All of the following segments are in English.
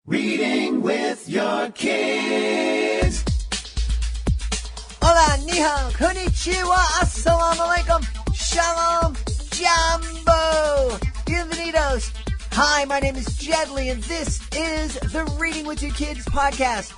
Reading with your kids. Hola, ni hao, konnichiwa, assalamu alaikum, shalom, jambo, bienvenidos. Hi, my name is Jedley, and this is the Reading with Your Kids podcast.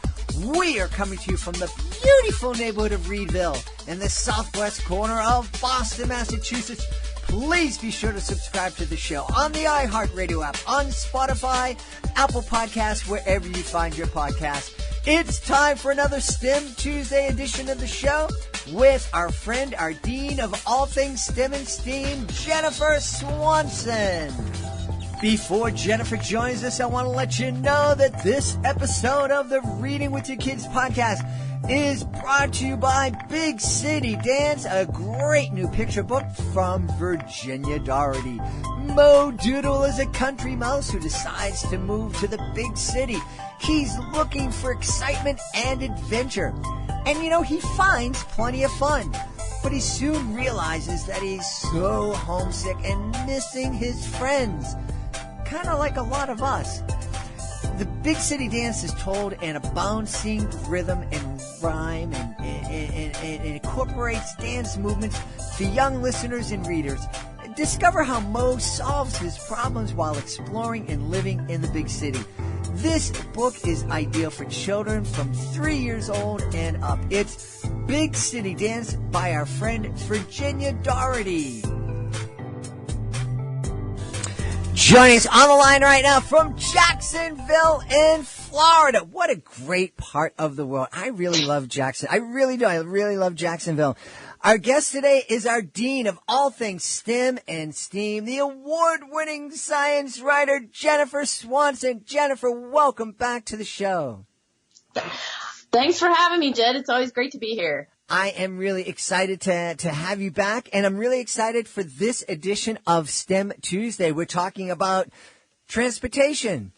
We are coming to you from the beautiful neighborhood of Reedville in the southwest corner of Boston, Massachusetts. Please be sure to subscribe to the show on the iHeartRadio app, on Spotify, Apple Podcasts, wherever you find your podcast. It's time for another STEM Tuesday edition of the show with our friend, our dean of all things STEM and STEAM, Jennifer Swanson. Before Jennifer joins us, I want to let you know that this episode of the Reading with Your Kids podcast is brought to you by Big City Dance, a great new picture book from Virginia Doherty. Mo Doodle is a country mouse who decides to move to the big city. He's looking for excitement and adventure. And he finds plenty of fun. But he soon realizes that he's so homesick and missing his friends. Kind of like a lot of us. The Big City Dance is told in a bouncing rhythm and rhyme and incorporates dance movements for young listeners and readers. Discover how Mo solves his problems while exploring and living in the big city. This book is ideal for children from 3 years old and up. It's Big City Dance by our friend Virginia Doherty. Joining us on the line right now from Jacksonville in Florida. What a great part of the world. I really love Jackson. I really do. I really love Jacksonville. Our guest today is our dean of all things STEM and STEAM, the award-winning science writer, Jennifer Swanson. Jennifer, welcome back to the show. Thanks for having me, Jed. It's always great to be here. I am really excited to have you back, and I'm really excited for this edition of STEM Tuesday. We're talking about transportation.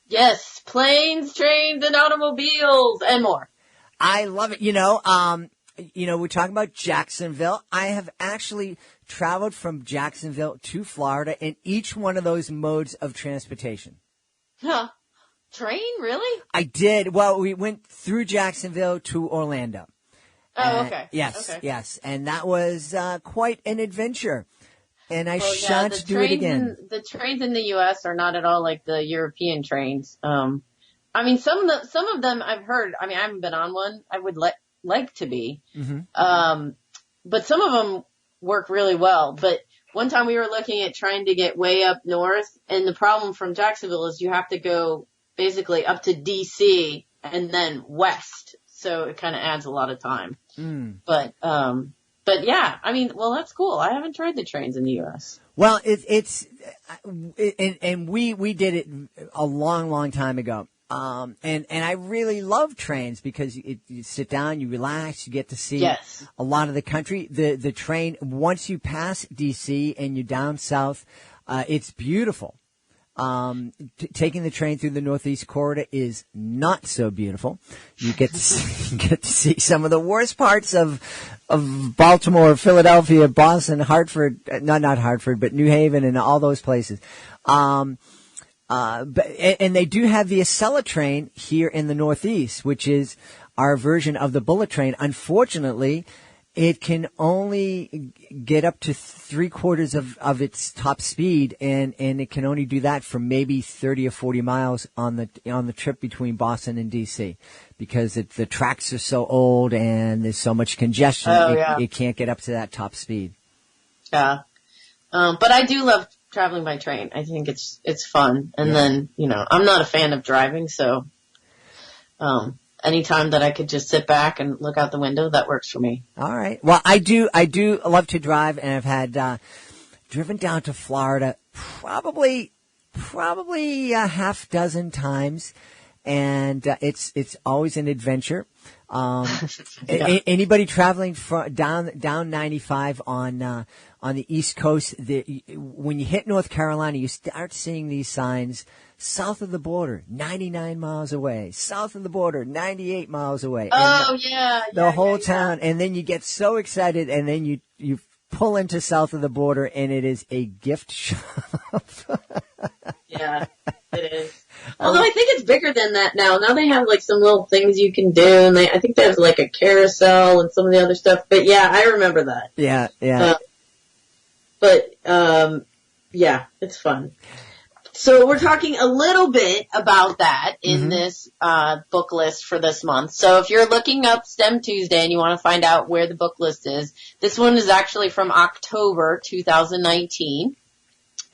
Yes, planes, trains, and automobiles, and more. I love it. We're talking about Jacksonville. I have actually traveled from Jacksonville to Florida in each one of those modes of transportation. Huh. Train, really? I did. Well, we went through Jacksonville to Orlando. Oh, okay. Yes, okay. yes. And that was quite an adventure. And I shan't do it again. The trains in the U.S. are not at all like the European trains. Some of them I've heard. I haven't been on one. I would like to be. Mm-hmm. But some of them work really well. But one time we were looking at trying to get way up north, and the problem from Jacksonville is you have to go basically up to D.C. and then west. So it kind of adds a lot of time. Mm. But yeah, that's cool. I haven't tried the trains in the U.S. Well, we did it a long, long time ago. And I really love trains because you sit down, you relax, you get to see a lot of the country. The train, once you pass D.C. and you're down south, it's beautiful. Taking the train through the Northeast Corridor is not so beautiful. You get to see some of the worst parts of Baltimore, Philadelphia, Boston, Hartford, not Hartford, but New Haven and all those places. And they do have the Acela train here in the Northeast, which is our version of the bullet train. Unfortunately, it can only get up to 3/4 of its top speed, and it can only do that for maybe 30 or 40 miles on the trip between Boston and DC, because the tracks are so old and there's so much congestion. It can't get up to that top speed. Yeah, but I do love traveling by train. I think it's fun, and then I'm not a fan of driving, so anytime that I could just sit back and look out the window, that works for me. All right. Well, I do love to drive, and I've had driven down to Florida probably a half dozen times, and it's always an adventure. Anybody traveling down 95 on the East Coast, when you hit North Carolina, you start seeing these signs. South of the border, 99 miles away. South of the border, 98 miles away. The whole town. And then you get so excited, and then you pull into south of the border, and it is a gift shop. Yeah, it is. Although I think it's bigger than that now. Now they have like some little things you can do, and I think there's like a carousel and some of the other stuff. But yeah, I remember that. Yeah. Yeah, it's fun. So we're talking a little bit about that in this book list for this month. So if you're looking up STEM Tuesday and you want to find out where the book list is, this one is actually from October 2019.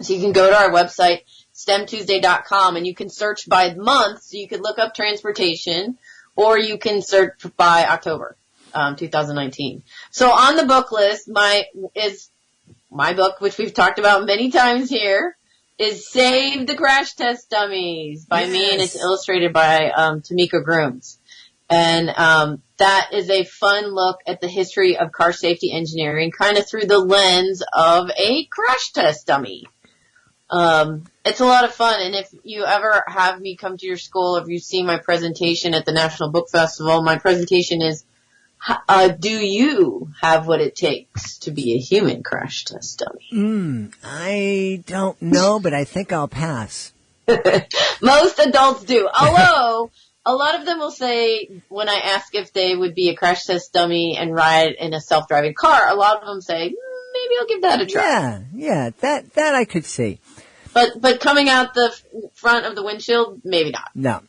So you can go to our website, stemtuesday.com, and you can search by month. So you could look up transportation, or you can search by October 2019. So on the book list, my book, which we've talked about many times here, is Save the Crash Test Dummies by me, and it's illustrated by Tamika Grooms. And that is a fun look at the history of car safety engineering, kind of through the lens of a crash test dummy. It's a lot of fun, and if you ever have me come to your school, if you see my presentation at the National Book Festival, my presentation is, do you have what it takes to be a human crash test dummy? I don't know, but I think I'll pass. Most adults do. Although, a lot of them will say, when I ask if they would be a crash test dummy and ride in a self-driving car, a lot of them say, maybe I'll give that a try. Yeah, that I could see. But coming out the front of the windshield, maybe not. No.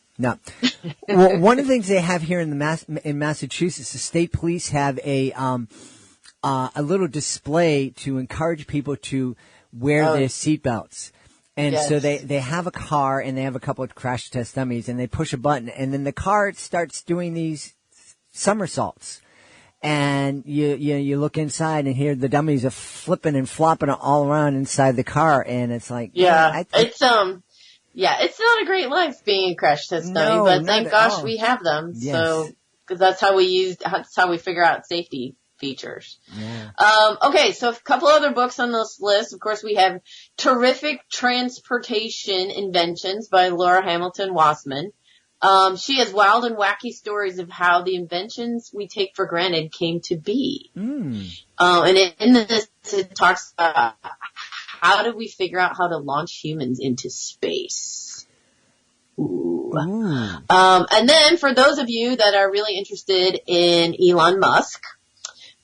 Well, one of the things they have here in Massachusetts, the state police have a little display to encourage people to wear their seatbelts. And so they have a car and they have a couple of crash test dummies and they push a button and then the car starts doing these somersaults. And you look inside and here the dummies are flipping and flopping all around inside the car, and it's like it's not a great life being a crash test dummy, but thank gosh we have them. Yes. So because that's how we figure out safety features. Yeah. Okay, so a couple other books on this list. Of course, we have Terrific Transportation Inventions by Laura Hamilton Wassman. She has wild and wacky stories of how the inventions we take for granted came to be. And in this, it talks about how did we figure out how to launch humans into space. Ooh. And then for those of you that are really interested in Elon Musk,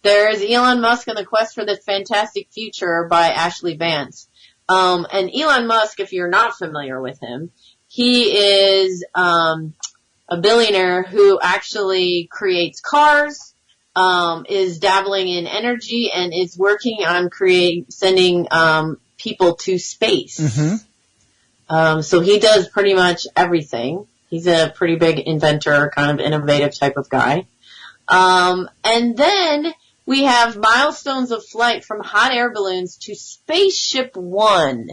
there's Elon Musk and the Quest for the Fantastic Future by Ashley Vance. And Elon Musk, if you're not familiar with him, he is a billionaire who actually creates cars, is dabbling in energy, and is working on sending people to space. So he does pretty much everything. He's a pretty big inventor, kind of innovative type of guy. And then we have Milestones of Flight from Hot Air Balloons to Spaceship One.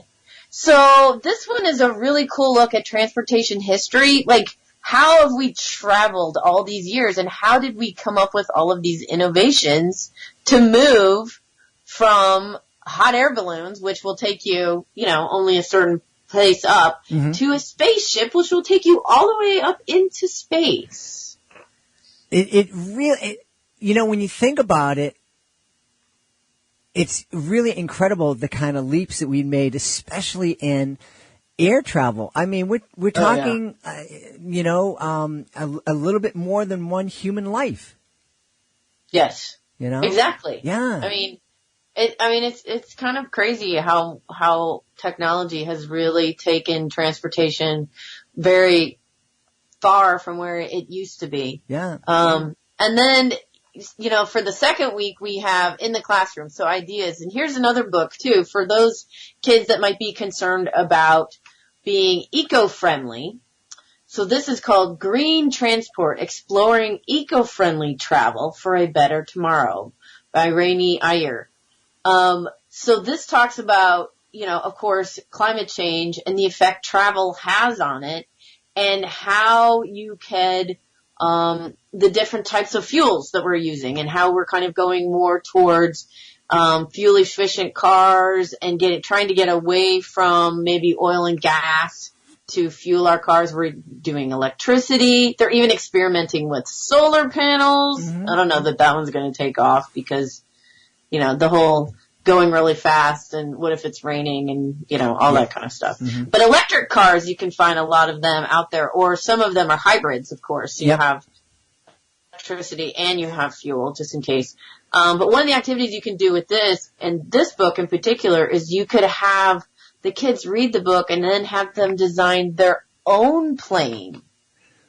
So this one is a really cool look at transportation history. Like, how have we traveled all these years, and how did we come up with all of these innovations to move from hot air balloons, which will take you, only a certain place up, to a spaceship, which will take you all the way up into space? It really, when you think about it, it's really incredible the kind of leaps that we made, especially in air travel. I mean, we're talking, a little bit more than one human life. Yes. Exactly. Yeah. It's kind of crazy how technology has really taken transportation very far from where it used to be. Yeah. And then, for the second week, we have In the Classroom, so ideas. And here's another book, too, for those kids that might be concerned about being eco-friendly. So this is called Green Transport, Exploring Eco-Friendly Travel for a Better Tomorrow by Rainey Iyer. So this talks about, of course, climate change and the effect travel has on it, and how you could the different types of fuels that we're using, and how we're kind of going more towards fuel efficient cars and trying to get away from maybe oil and gas to fuel our cars. We're doing electricity. They're even experimenting with solar panels. I don't know that one's going to take off because, the whole going really fast, and what if it's raining, and, you know, all that kind of stuff. But electric cars, you can find a lot of them out there, or some of them are hybrids, of course. So you have electricity and you have fuel, just in case. But one of the activities you can do with this, and this book in particular, is you could have the kids read the book and then have them design their own plane,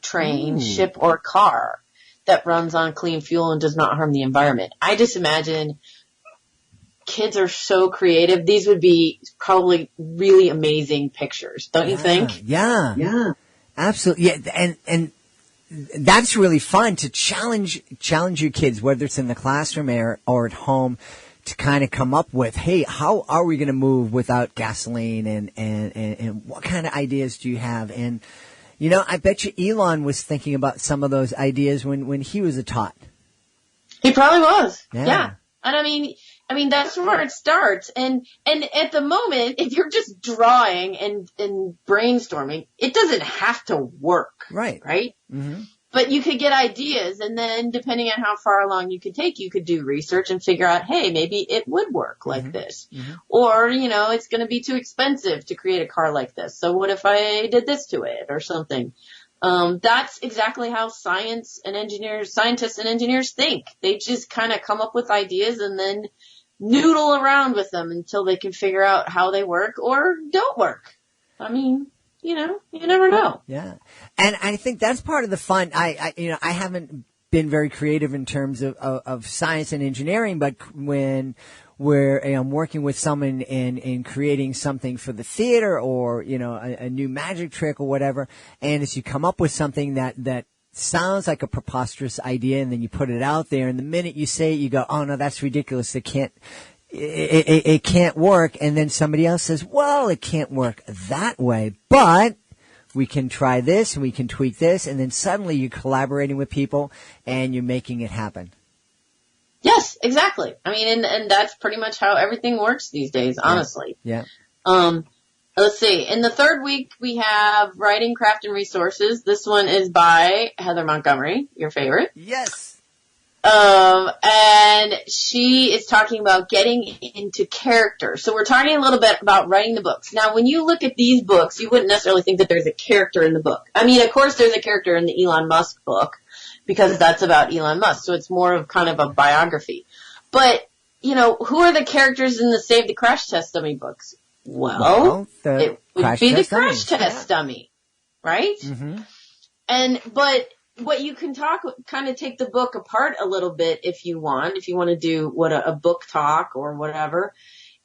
train, ship, or car that runs on clean fuel and does not harm the environment. I just imagine kids are so creative. These would be probably really amazing pictures, don't you think? Yeah. Absolutely. Yeah. And that's really fun to challenge your kids, whether it's in the classroom or at home, to kind of come up with, hey, how are we going to move without gasoline, and what kind of ideas do you have? And, you know, I bet you Elon was thinking about some of those ideas when he was a tot. He probably was. Yeah. And I mean, that's where it starts. And at the moment, if you're just drawing and brainstorming, it doesn't have to work. Right. Mm-hmm. But you could get ideas, and then depending on how far along you could take, you could do research and figure out, hey, maybe it would work like this. Or, you know, it's going to be too expensive to create a car like this. So what if I did this to it or something? That's exactly how scientists and engineers think. They just kind of come up with ideas and then noodle around with them until they can figure out how they work or don't work. I mean, you know, you never know. Yeah. And I think that's part of the fun. I haven't been very creative in terms of science and engineering, but when I'm working with someone in creating something for the theater, or, you know, a new magic trick or whatever, and as you come up with something that sounds like a preposterous idea, and then you put it out there, and the minute you say it, you go, oh no, that's ridiculous. It can't work. And then somebody else says, well, it can't work that way, but we can try this and we can tweak this. And then suddenly you're collaborating with people and you're making it happen. Yes, exactly. I mean, and that's pretty much how everything works these days, honestly. Yeah. Let's see. In the third week, we have Writing, Craft, and Resources. This one is by Heather Montgomery, your favorite. Yes. And she is talking about getting into character. So we're talking a little bit about writing the books. Now, when you look at these books, you wouldn't necessarily think that there's a character in the book. I mean, of course, there's a character in the Elon Musk book because that's about Elon Musk. So it's more of kind of a biography. But, you know, who are the characters in the Save the Crash Test Dummy books? Well, it would be the crash test dummy, right? But what you can kind of take the book apart a little bit if you want to do a book talk or whatever,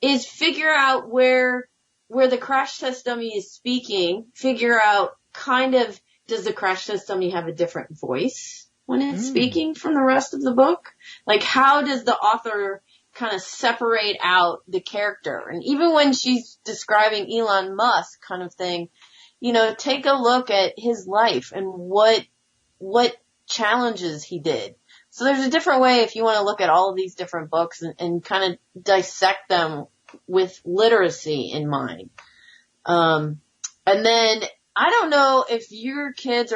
is figure out where the crash test dummy is speaking, figure out kind of, does the crash test dummy have a different voice when it's speaking from the rest of the book? Like, how does the author kind of separate out the character? And even when she's describing Elon Musk kind of thing, you know, take a look at his life and what challenges he did. So there's a different way if you want to look at all of these different books and kind of dissect them with literacy in mind. And then I don't know if your kids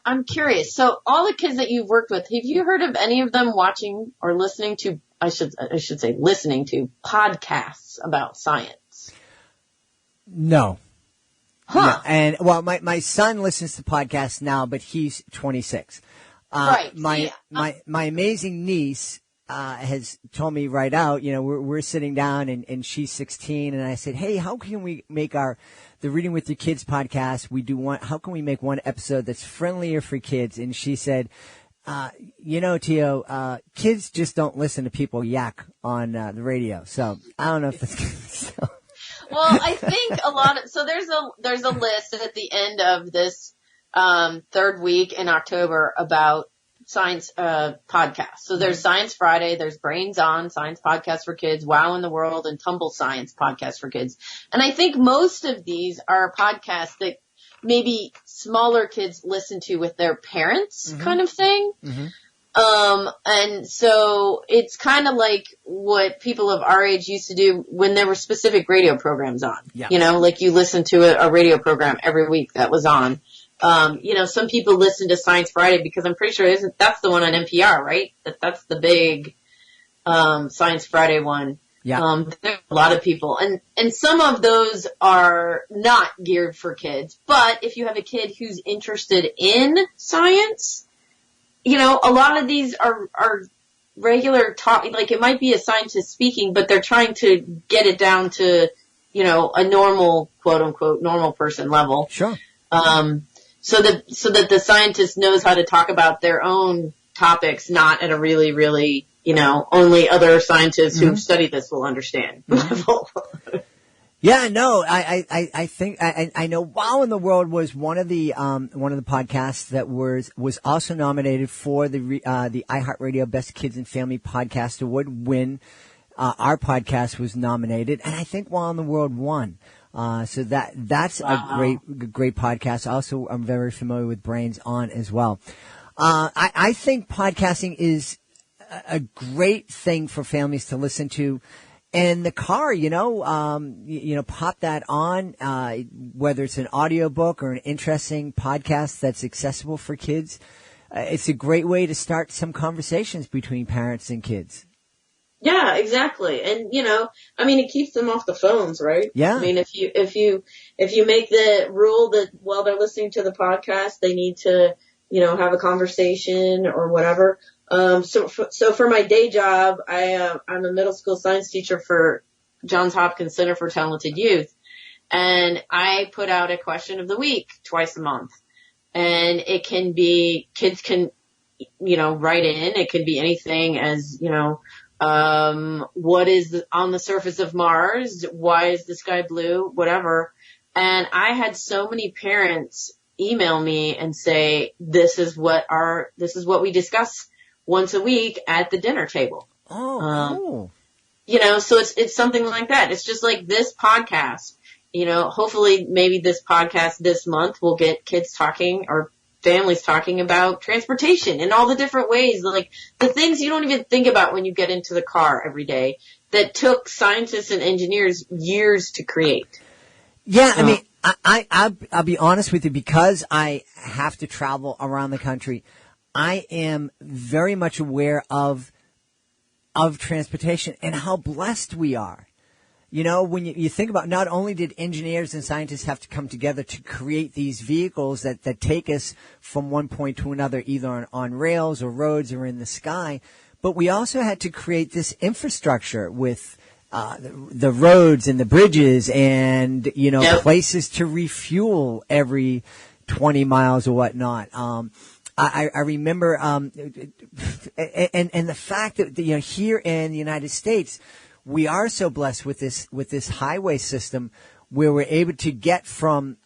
I'm curious. So all the kids that you've worked with, have you heard of any of them watching or listening to, I should say listening to podcasts about science? No. Huh. No. And well, my son listens to podcasts now, but he's 26. Right. My amazing niece, has told me right out, you know, we're sitting down and she's 16 and I said, hey, how can we make the Reading with Your Kids podcast? How can we make one episode that's friendlier for kids? And she said, you know, Tio, kids just don't listen to people yak on the radio. So I don't know if that's good. Well, I think so there's a list at the end of this, third week in October about science, podcasts. So there's Science Friday, there's Brains On, Science Podcast for Kids, Wow in the World, and Tumble Science Podcast for Kids. And I think most of these are podcasts that maybe smaller kids listen to with their parents kind of thing. And so it's kind of like what people of our age used to do when there were specific radio programs on. Yeah. You know, like you listen to a radio program every week that was on. You know, some people listen to Science Friday because I'm pretty sure that's the one on NPR, right? That's the big, Science Friday one. There are a lot of people, and some of those are not geared for kids. But if you have a kid who's interested in science, you know, a lot of these are regular talk. Like it might be a scientist speaking, but they're trying to get it down to, you know, a normal, quote unquote, normal person level. Sure. So that the scientist knows how to talk about their own topics, not at a really, really, you know, only other scientists who've studied this will understand level. Yeah, no, I think I know Wow in the World was one of the podcasts that was also nominated for the iHeartRadio Best Kids and Family Podcast Award when our podcast was nominated, and I think Wow in the World won. So that's a great podcast. Also, I'm very familiar with Brains On as well. I think podcasting is a great thing for families to listen to in the car, you know, pop that on, whether it's an audiobook or an interesting podcast that's accessible for kids. It's a great way to start some conversations between parents and kids. Yeah, exactly. And, you know, I mean, it keeps them off the phones, right? Yeah. I mean, if you make the rule that while they're listening to the podcast, they need to, you know, have a conversation or whatever. So for my day job, I'm a middle school science teacher for Johns Hopkins Center for Talented Youth. And I put out a question of the week twice a month. And it can be, kids can, you know, write in. It could be anything as, you know, what is on the surface of Mars? Why is the sky blue? Whatever. And I had so many parents email me and say, this is what we discuss once a week at the dinner table. Oh, cool. You know, so it's something like that. It's just like this podcast, you know, hopefully maybe this podcast this month will get kids talking or families talking about transportation in all the different ways, like the things you don't even think about when you get into the car every day that took scientists and engineers years to create. Yeah, I mean, I'll be honest with you, because I have to travel around the country. I am very much aware of transportation and how blessed we are. You know, when you think about, not only did engineers and scientists have to come together to create these vehicles that take us from one point to another, either on rails or roads or in the sky, but we also had to create this infrastructure with the roads and the bridges and, you know, places to refuel every 20 miles or whatnot. I remember, and the fact that, you know, here in the United States, we are so blessed with this highway system where we're able to get from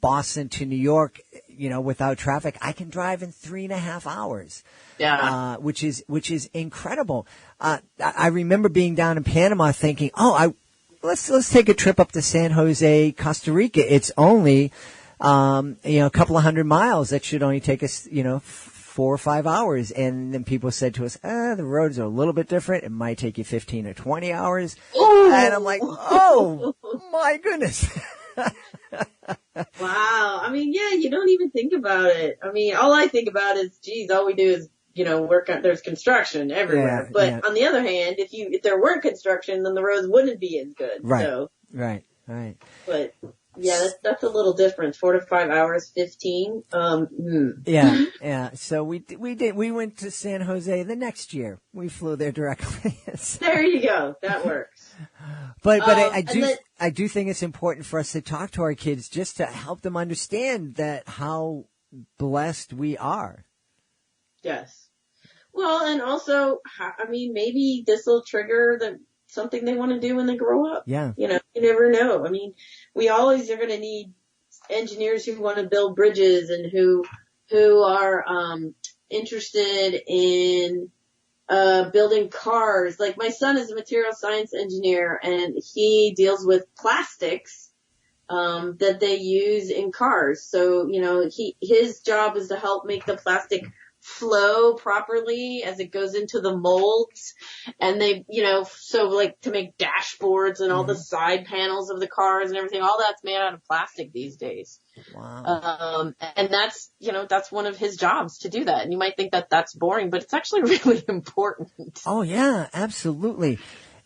Boston to New York, you know, without traffic. I can drive in 3.5 hours. Yeah. Which is incredible. I remember being down in Panama thinking, let's take a trip up to San Jose, Costa Rica. It's only, a couple of 100 miles. That should only take us, 4 or 5 hours. And then people said to us, the roads are a little bit different. It might take you 15 or 20 hours. Ooh. And I'm like, oh my goodness. Wow. I mean, yeah, you don't even think about it. I mean, all I think about is, geez, all we do is, work on, there's construction everywhere. Yeah, but on the other hand, if there weren't construction, then the roads wouldn't be as good. Right. So. Right. But yeah, that's a little different. 4 to 5 hours, 15. Yeah. So we went to San Jose the next year. We flew there directly. There you go. That works. But I do think it's important for us to talk to our kids just to help them understand that how blessed we are. Yes. Well, and also, I mean, maybe this will trigger something they want to do when they grow up. Yeah. You never know. I mean, we always are going to need engineers who want to build bridges and who are interested in building cars. Like my son is a material science engineer and he deals with plastics that they use in cars. So, his job is to help make the plastic flow properly as it goes into the molds. And they, so like to make dashboards and all the side panels of the cars and everything, all that's made out of plastic these days. Wow. And that's, that's one of his jobs to do that. And you might think that that's boring, but it's actually really important. Oh yeah, absolutely.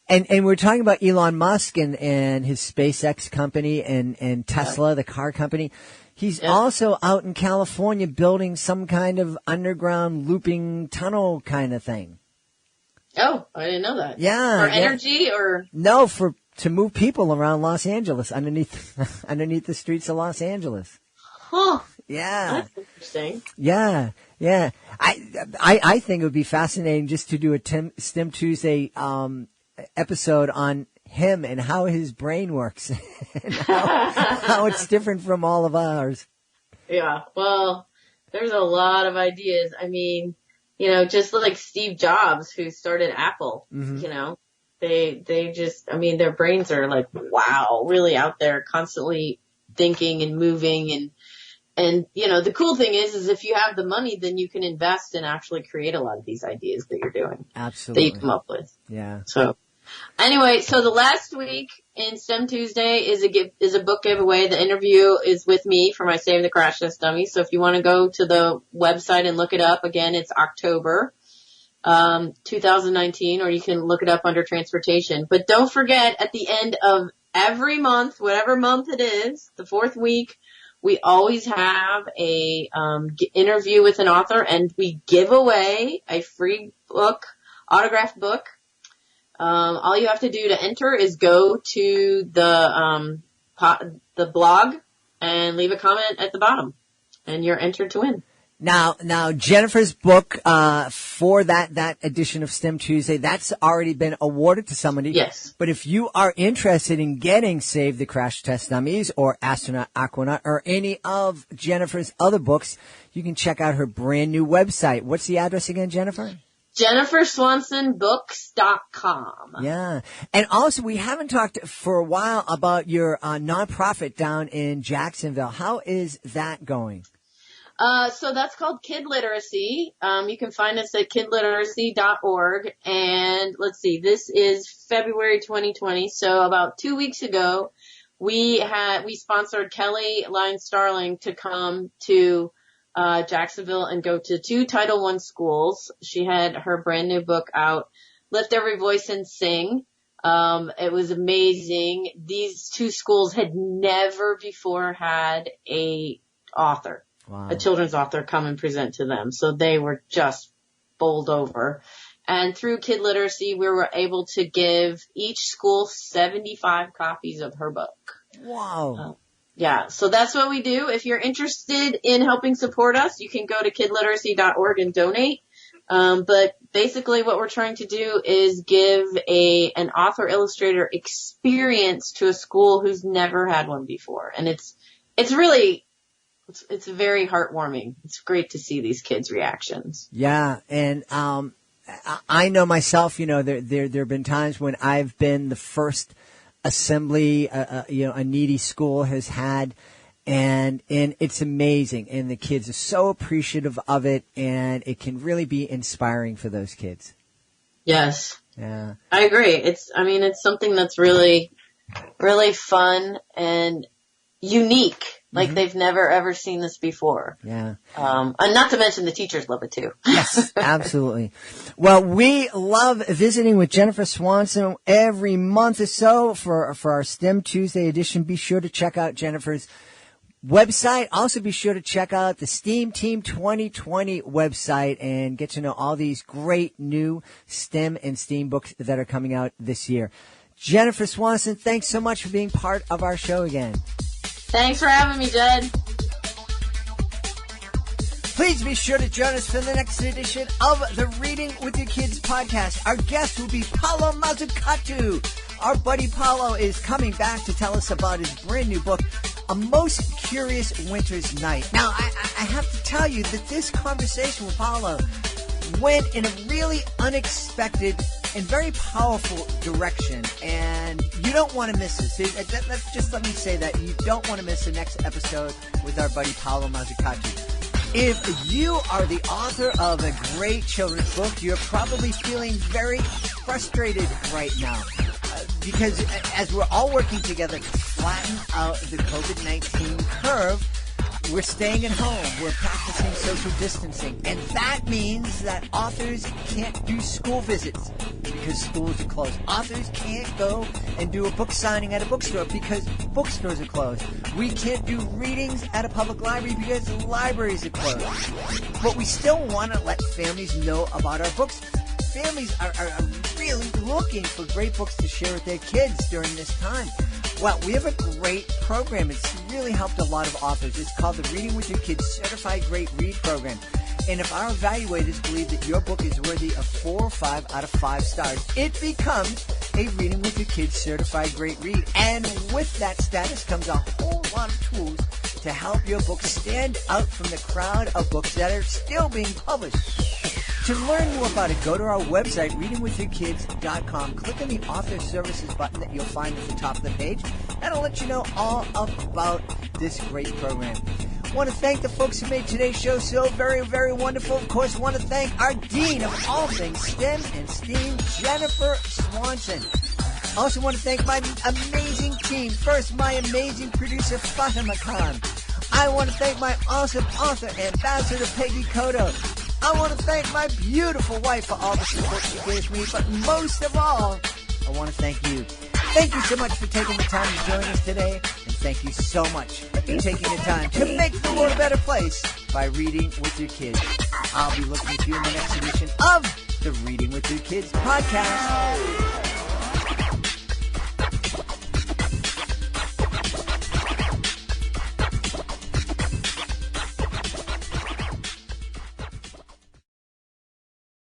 And we're talking about Elon Musk and his SpaceX company and Tesla, the car company. He's also out in California building some kind of underground looping tunnel kind of thing. Oh, I didn't know that. Yeah. For energy or? No, to move people around Los Angeles, underneath the streets of Los Angeles. Huh. Yeah. That's interesting. Yeah. Yeah. I think it would be fascinating just to do a STEM Tuesday, episode on him and how his brain works and how it's different from all of ours. Yeah. Well, there's a lot of ideas. I mean, just like Steve Jobs, who started Apple, they just, I mean, their brains are like, wow, really out there, constantly thinking and moving. And the cool thing is if you have the money, then you can invest and actually create a lot of these ideas that you're doing. Absolutely. That you come up with. Yeah. So anyway, so the last week in STEM Tuesday is a book giveaway. The interview is with me for my Save the Crash Test Dummy. So if you want to go to the website and look it up, again, it's October 2019, or you can look it up under transportation. But don't forget, at the end of every month, whatever month it is, the fourth week, we always have a interview with an author, and we give away a free book, autographed book. All you have to do to enter is go to the blog and leave a comment at the bottom, and you're entered to win. Now, Jennifer's book, for that edition of STEM Tuesday, that's already been awarded to somebody. Yes. But if you are interested in getting Save the Crash Test Dummies or Astronaut Aquanaut or any of Jennifer's other books, you can check out her brand new website. What's the address again, Jennifer? JenniferSwansonBooks.com. Yeah. And also, we haven't talked for a while about your nonprofit down in Jacksonville. How is that going? So that's called Kid Literacy. You can find us at kidliteracy.org. And let's see, this is February 2020. So about 2 weeks ago, we sponsored Kelly Lyons Starling to come to Jacksonville and go to 2 Title I schools. She had her brand new book out, Lift Every Voice and Sing. It was amazing. These 2 schools had never before had a author. Wow. A children's author come and present to them. So they were just bowled over. And through Kid Literacy, we were able to give each school 75 copies of her book. Wow. Yeah, so that's what we do. If you're interested in helping support us, you can go to kidliteracy.org and donate. But basically what we're trying to do is give an author illustrator experience to a school who's never had one before. And it's very heartwarming. It's great to see these kids' reactions. Yeah, and I know myself, there have been times when I've been the first assembly, a needy school has had, and it's amazing. And the kids are so appreciative of it, and it can really be inspiring for those kids. Yes. Yeah. I agree. It's something that's really, really fun and unique. Like they've never ever seen this before. Yeah. And not to mention the teachers love it too. Yes, absolutely. Well, we love visiting with Jennifer Swanson every month or so for our STEM Tuesday edition. Be sure to check out Jennifer's website. Also be sure to check out the STEAM Team 2020 website and get to know all these great new STEM and STEAM books that are coming out this year. Jennifer Swanson, thanks so much for being part of our show again. Thanks for having me, Jed. Please be sure to join us for the next edition of the Reading with Your Kids podcast. Our guest will be Paolo Mazzucato. Our buddy Paolo is coming back to tell us about his brand new book, A Most Curious Winter's Night. Now, I have to tell you that this conversation with Paolo went in a really unexpected and very powerful direction, and you don't want to miss this. Just let me say that. You don't want to miss the next episode with our buddy Paolo Mazzucato. If you are the author of a great children's book, you're probably feeling very frustrated right now because as we're all working together to flatten out the COVID-19 curve, We're staying at home. We're practicing social distancing. And that means that authors can't do school visits because schools are closed. Authors can't go and do a book signing at a bookstore because bookstores are closed. We can't do readings at a public library because libraries are closed. But we still want to let families know about our books. Families are really looking for great books to share with their kids during this time. Well, we have a great program. It's really helped a lot of authors. It's called the Reading with Your Kids Certified Great Read Program. And if our evaluators believe that your book is worthy of 4 or 5 out of 5 stars, it becomes a Reading with Your Kids Certified Great Read. And with that status comes a whole lot of tools to help your book stand out from the crowd of books that are still being published. To learn more about it, go to our website, readingwithyourkids.com. Click on the Author Services button that you'll find at the top of the page. That'll let you know all about this great program. I want to thank the folks who made today's show so very, very wonderful. Of course, I want to thank our Dean of all things STEM and STEAM, Jennifer Swanson. I also want to thank my amazing team. First, my amazing producer, Fatima Khan. I want to thank my awesome author, Ambassador Peggy Cotto. I want to thank my beautiful wife for all the support she gives me, but most of all, I want to thank you. Thank you so much for taking the time to join us today, and thank you so much for taking the time to make the world a better place by reading with your kids. I'll be looking at you in the next edition of the Reading with Your Kids podcast.